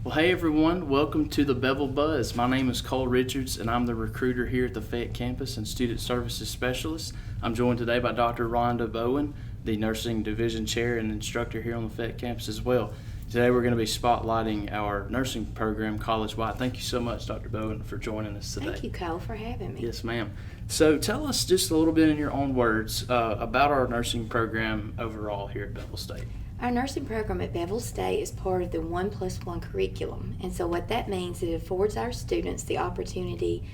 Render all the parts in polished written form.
Well, hey everyone, welcome to the Bevill Buzz. My name is Cole Richards and I'm the recruiter here at the Fayette Campus and Student Services Specialist. I'm joined today by Dr. Rhonda Bowen, the Nursing Division Chair and instructor here on the Fayette Campus as well. Today we're going to be spotlighting our nursing program college-wide. Thank you so much, Dr. Bowen, for joining us today. Thank you, Cole, for having me. Yes, ma'am. So tell us just a little bit in your own words about our nursing program overall here at Bevill State. Our nursing program at Bevill State is part of the 1+1 curriculum, and so what that means is it affords our students the opportunity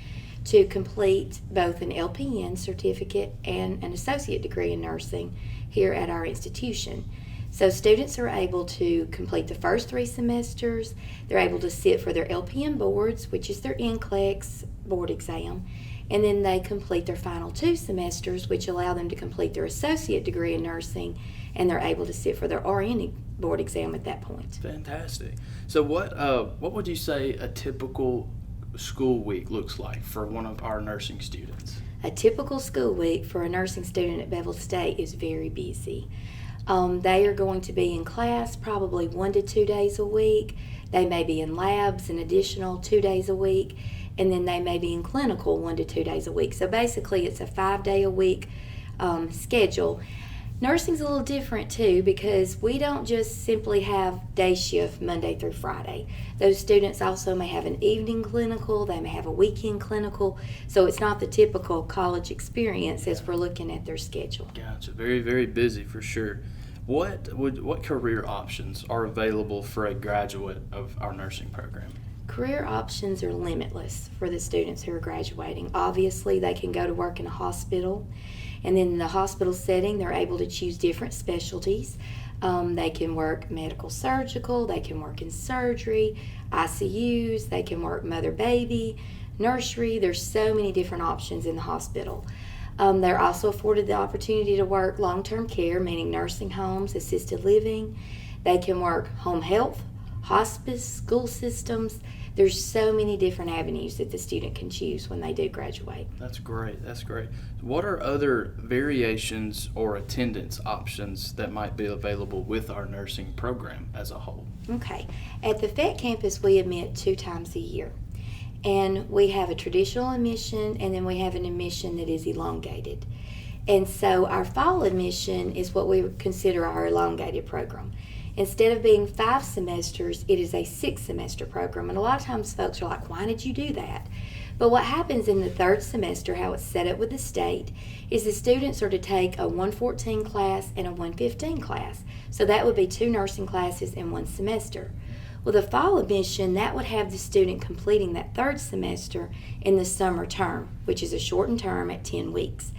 to complete both an LPN certificate and an associate degree in nursing here at our institution. So students are able to complete the first 3 semesters. They're able to sit for their LPN boards, which is their NCLEX board exam, and then they complete their final 2 semesters, which allow them to complete their associate degree in nursing, and they're able to sit for their RN board exam at that point. Fantastic. So what would you say a typical school week looks like for one of our nursing students? A typical school week for a nursing student at Bevill State is very busy. They are going to be in class probably 1 to 2 days a week. They may be in labs an additional 2 days a week, and then they may be in clinical 1 to 2 days a week. So basically it's a 5-day-a-week schedule. Nursing's a little different too, because we don't just simply have day shift Monday through Friday. Those students also may have an evening clinical, they may have a weekend clinical, so it's not the typical college experience as we're looking at their schedule. Gotcha. Very, very busy for sure. What career options are available for a graduate of our nursing program? Career options are limitless for the students who are graduating. Obviously, they can go to work in a hospital, and then in the hospital setting, they're able to choose different specialties. They can work medical surgical, they can work in surgery, ICUs, they can work mother-baby, nursery. There's so many different options in the hospital. They're also afforded the opportunity to work long-term care, meaning nursing homes, assisted living. They can work home health, hospice, school systems. There's so many different avenues that the student can choose when they do graduate. That's great. That's great. What are other variations or attendance options that might be available with our nursing program as a whole? Okay. At the Fayette campus, we admit 2 times a year. And we have a traditional admission, and then we have an admission that is elongated. And so our fall admission is what we would consider our elongated program. Instead of being 5 semesters, it is a 6-semester program. And a lot of times folks are like, why did you do that? But what happens in the 3rd semester, how it's set up with the state, is the students are to take a 114 class and a 115 class. So that would be 2 nursing classes in 1 semester. Well, the fall admission, that would have the student completing that 3rd semester in the summer term, which is a shortened term at 10 weeks.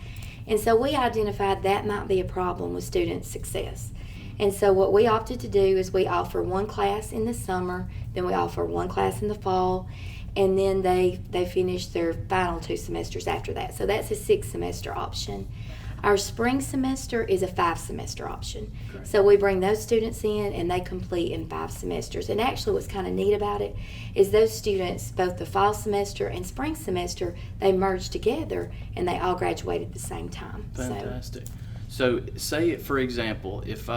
And so we identified that might be a problem with student success. And so what we opted to do is we offer 1 class in the summer, then we offer 1 class in the fall, and then they finish their final 2 semesters after that. So that's a 6-semester option. Our spring semester is a 5-semester option. Great. So we bring those students in and they complete in 5 semesters. And actually what's kind of neat about it is those students, both the fall semester and spring semester, they merge together and they all graduate at the same time. Fantastic. So say, for example, if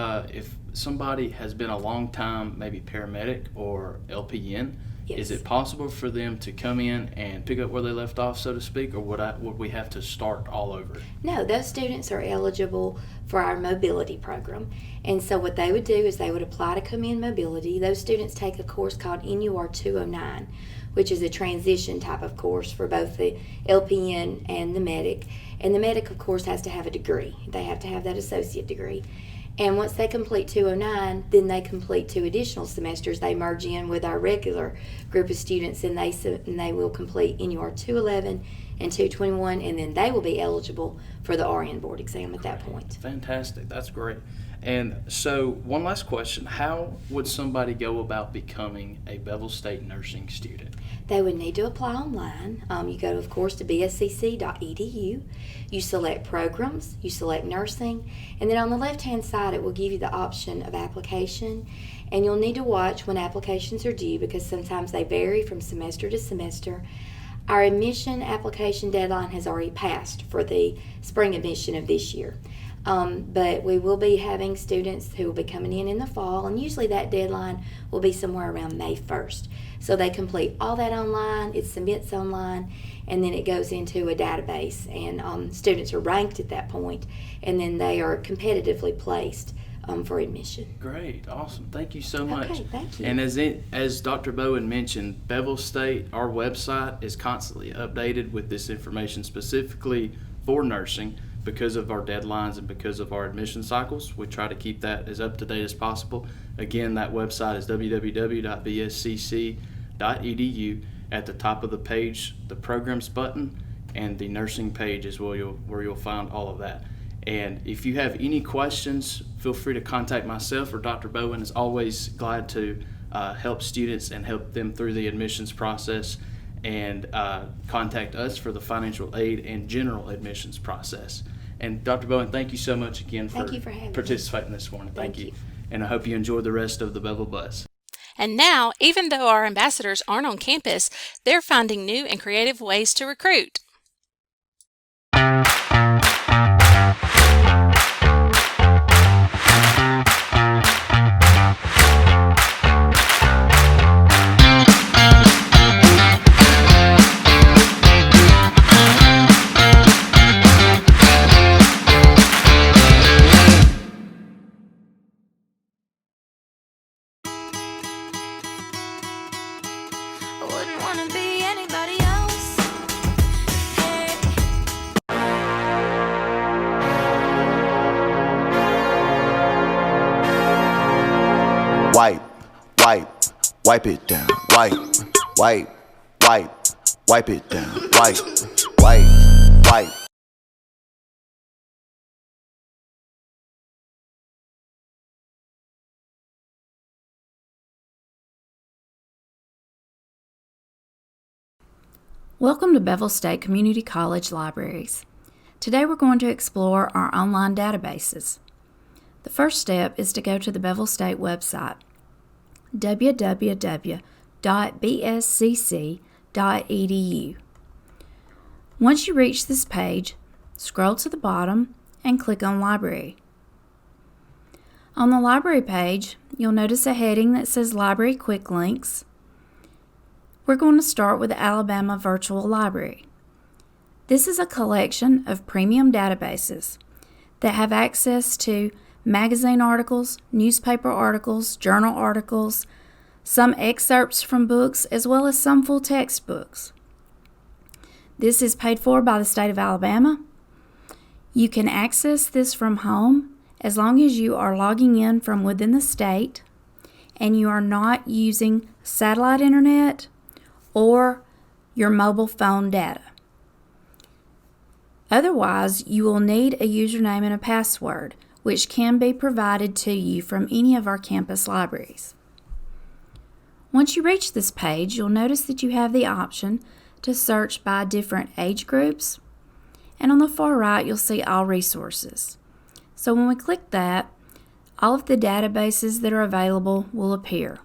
somebody has been a long time, maybe paramedic or LPN, Yes. Is it possible for them to come in and pick up where they left off, so to speak, or would we have to start all over? No, those students are eligible for our mobility program. And so what they would do is they would apply to come in mobility. Those students take a course called NUR 209, which is a transition type of course for both the LPN and the medic. And the medic, of course, has to have a degree. They have to have that associate degree. And once they complete 209, then they complete 2 additional semesters. They merge in with our regular group of students, and they will complete NUR 211 and 221, and then they will be eligible for the RN board exam at that point. Fantastic. That's great. And so one last question. How would somebody go about becoming a Bevill State nursing student? They would need to apply online. You go, of course, to bscc.edu. You select programs, you select nursing, and then on the left-hand side it will give you the option of application. And you'll need to watch when applications are due because sometimes they vary from semester to semester. Our admission application deadline has already passed for the spring admission of this year. But we will be having students who will be coming in the fall, and usually that deadline will be somewhere around May 1st. So they complete all that online, it submits online, and then it goes into a database, and students are ranked at that point, and then they are competitively placed for admission. Great, awesome. Thank you so much. Okay, thank you. And as Dr. Bowen mentioned, Bevill State, our website is constantly updated with this information specifically for nursing because of our deadlines and because of our admission cycles. We try to keep that as up to date as possible. Again, that website is www.bscc.edu. At the top of the page, the programs button and the nursing page is where you'll find all of that. And if you have any questions, feel free to contact myself or Dr. Bowen. Is always glad to help students and help them through the admissions process, and contact us for the financial aid and general admissions process. And Dr. Bowen, thank you so much again for participating this morning. Thank you. And I hope you enjoy the rest of the Bevill Buzz. And now, even though our ambassadors aren't on campus, they're finding new and creative ways to recruit. I wouldn't want to be anybody else. Hey. Wipe it down. Wipe it down. Wipe. Welcome to Bevill State Community College Libraries. Today we're going to explore our online databases. The first step is to go to the Bevill State website, www.bscc.edu. Once you reach this page, scroll to the bottom and click on Library. On the Library page, you'll notice a heading that says Library Quick Links. We're going to start with the Alabama Virtual Library. This is a collection of premium databases that have access to magazine articles, newspaper articles, journal articles, some excerpts from books, as well as some full text books. This is paid for by the state of Alabama. You can access this from home as long as you are logging in from within the state and you are not using satellite internet or your mobile phone data. Otherwise, you will need a username and a password, which can be provided to you from any of our campus libraries. Once you reach this page, you'll notice that you have the option to search by different age groups, and on the far right, you'll see All Resources. So when we click that, all of the databases that are available will appear.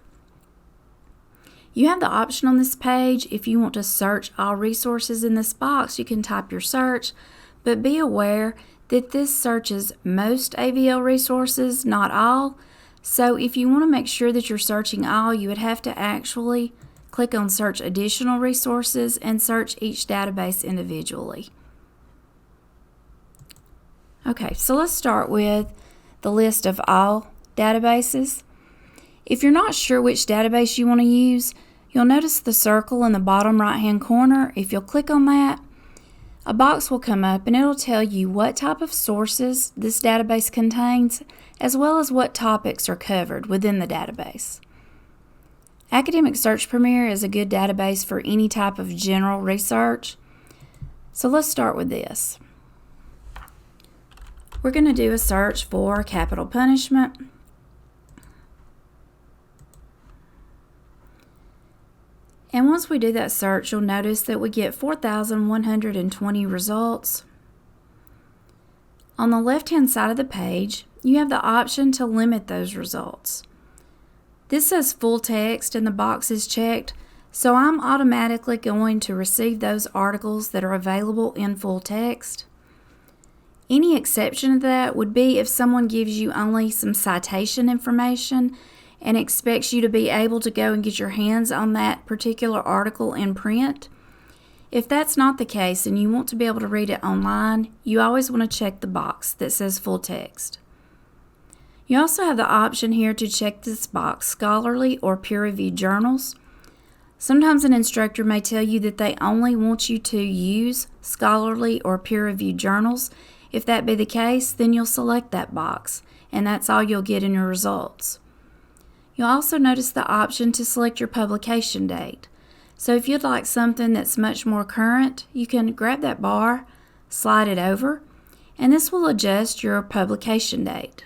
You have the option on this page, if you want to search all resources in this box, you can type your search, but be aware that this searches most AVL resources, not all. So if you want to make sure that you're searching all, you would have to actually click on Search Additional Resources and search each database individually. Okay, so let's start with the list of all databases. If you're not sure which database you want to use, you'll notice the circle in the bottom right-hand corner. If you'll click on that, a box will come up and it'll tell you what type of sources this database contains, as well as what topics are covered within the database. Academic Search Premier is a good database for any type of general research. So let's start with this. We're going to do a search for capital punishment. And once we do that search, you'll notice that we get 4,120 results. On the left-hand side of the page, you have the option to limit those results. This says full text and the box is checked, so I'm automatically going to receive those articles that are available in full text. Any exception to that would be if someone gives you only some citation information and expects you to be able to go and get your hands on that particular article in print. If that's not the case and you want to be able to read it online, you always want to check the box that says full text. You also have the option here to check this box, scholarly or peer-reviewed journals. Sometimes an instructor may tell you that they only want you to use scholarly or peer-reviewed journals. If that be the case, then you'll select that box, and that's all you'll get in your results. You'll also notice the option to select your publication date. So if you'd like something that's much more current, you can grab that bar, slide it over, and this will adjust your publication date.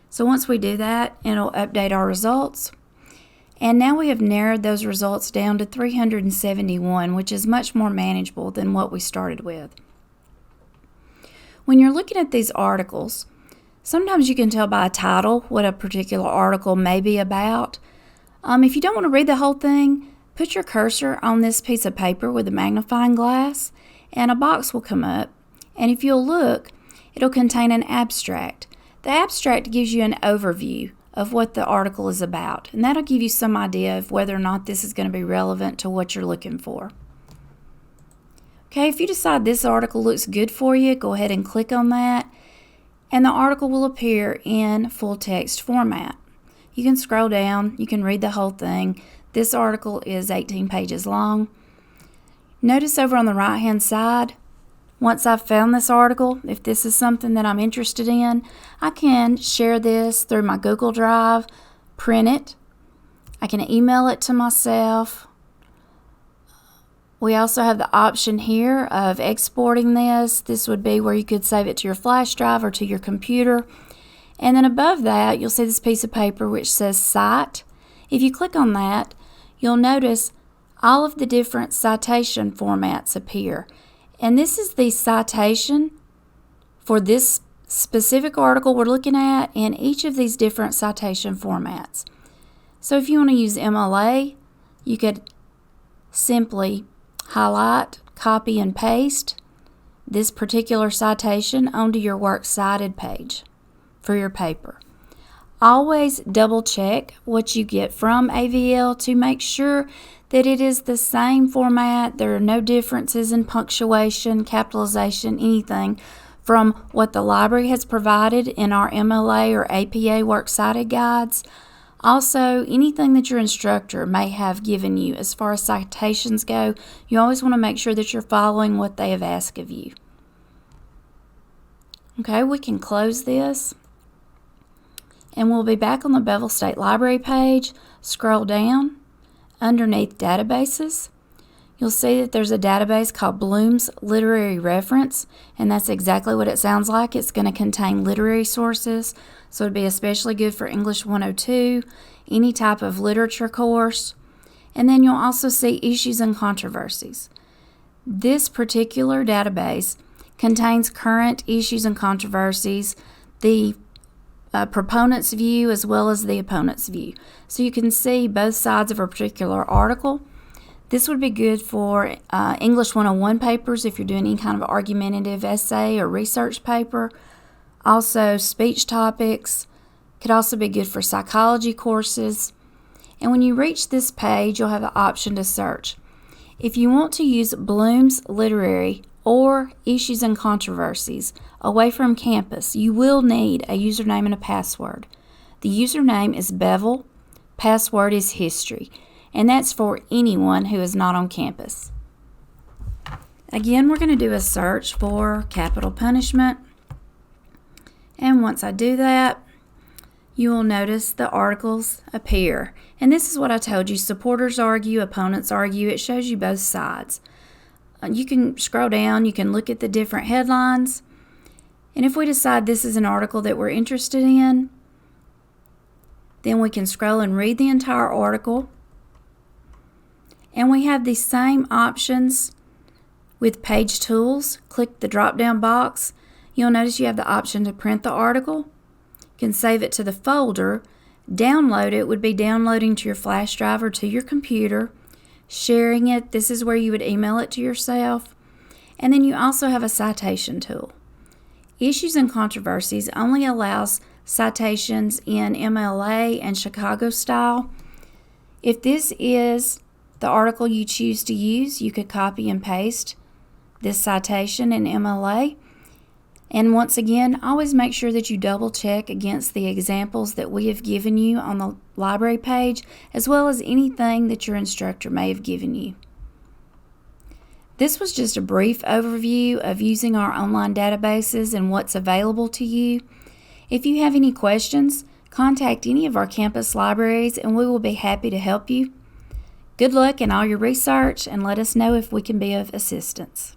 So once we do that, it'll update our results. And now we have narrowed those results down to 371, which is much more manageable than what we started with. When you're looking at these articles, sometimes you can tell by a title what a particular article may be about. If you don't want to read the whole thing, put your cursor on this piece of paper with a magnifying glass, and a box will come up. And if you'll look, it'll contain an abstract. The abstract gives you an overview of what the article is about, and that'll give you some idea of whether or not this is going to be relevant to what you're looking for. Okay, if you decide this article looks good for you, go ahead and click on that, and the article will appear in full text format. You can scroll down, you can read the whole thing. This article is 18 pages long. Notice over on the right hand side, once I've found this article, if this is something that I'm interested in, I can share this through my Google Drive, print it. I can email it to myself. We also have the option here of exporting this. This would be where you could save it to your flash drive or to your computer. And then above that, you'll see this piece of paper which says Cite. If you click on that, you'll notice all of the different citation formats appear. And this is the citation for this specific article we're looking at in each of these different citation formats. So if you want to use MLA, you could simply highlight, copy, and paste this particular citation onto your works cited page for your paper. Always double check what you get from AVL to make sure that it is the same format. There are no differences in punctuation, capitalization, anything from what the library has provided in our MLA or APA works cited guides. Also, anything that your instructor may have given you as far as citations go, you always want to make sure that you're following what they have asked of you. Okay, we can close this. And we'll be back on the Bevill State Library page. Scroll down. Underneath databases, you'll see that there's a database called Bloom's Literary Reference, and that's exactly what it sounds like. It's going to contain literary sources, so it'd be especially good for English 102, any type of literature course. And then you'll also see issues and controversies. This particular database contains current issues and controversies, the proponent's view as well as the opponent's view. So you can see both sides of a particular article. This would be good for English 101 papers if you're doing any kind of argumentative essay or research paper. Also speech topics. Could also be good for psychology courses. And when you reach this page, you'll have the option to search. If you want to use Bloom's Literary or Issues and Controversies away from campus, you will need a username and a password. The username is Bevill, password is history, and that's for anyone who is not on campus. Again, we're going to do a search for capital punishment, and once I do that, you will notice the articles appear. And this is what I told you, supporters argue, opponents argue. It shows you both sides. You can scroll down, you can look at the different headlines, and if we decide this is an article that we're interested in, then we can scroll and read the entire article. And we have the same options with page tools. Click the drop down box. You'll notice you have the option to print the article. You can save it to the folder. Download it would be downloading to your flash drive or to your computer. Sharing it, this is where you would email it to yourself. And then you also have a citation tool. Issues and Controversies only allows citations in MLA and Chicago style. If this is the article you choose to use, you could copy and paste this citation in MLA. And once again, always make sure that you double check against the examples that we have given you on the library page, as well as anything that your instructor may have given you. This was just a brief overview of using our online databases and what's available to you. If you have any questions, contact any of our campus libraries and we will be happy to help you. Good luck in all your research and let us know if we can be of assistance.